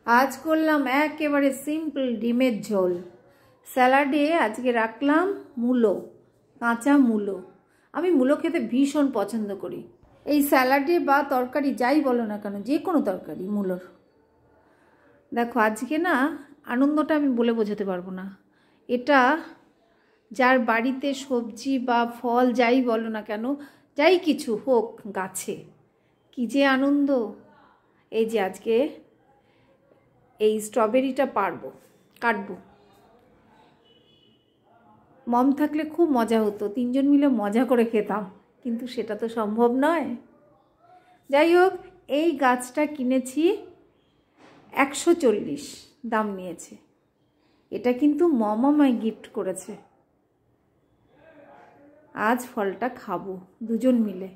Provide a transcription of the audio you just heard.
আজ করলাম একেবারে সিম্পল ডিমের ঝোল। স্যালাডে আজকে রাখলাম মূলো, কাঁচা মূলো। আমি মূলো খেতে ভীষণ পছন্দ করি। এই স্যালাডে বা তরকারি যাই বলো না কেন, যে কোনো তরকারি মূলোর। দেখো আজকে না আনন্দটা আমি বলে বোঝাতে পারবো না। এটা যার বাড়িতে সবজি বা ফল যাই বলো না কেন, যাই কিছু হোক গাছে, কি যে আনন্দ। এই যে আজকে এই স্ট্রবেরিটা কাটবো। মম থাকলে খুব মজা হতো, তিনজন মিলে মজা করে খেতাম, কিন্তু সেটা তো সম্ভব নয়। যাই হোক, এই গাছটা কিনেছি 140 দাম নিয়েছে। এটা কিন্তু মম আমায় গিফট করেছে। আজ ফলটা খাবো দুজন মিলে।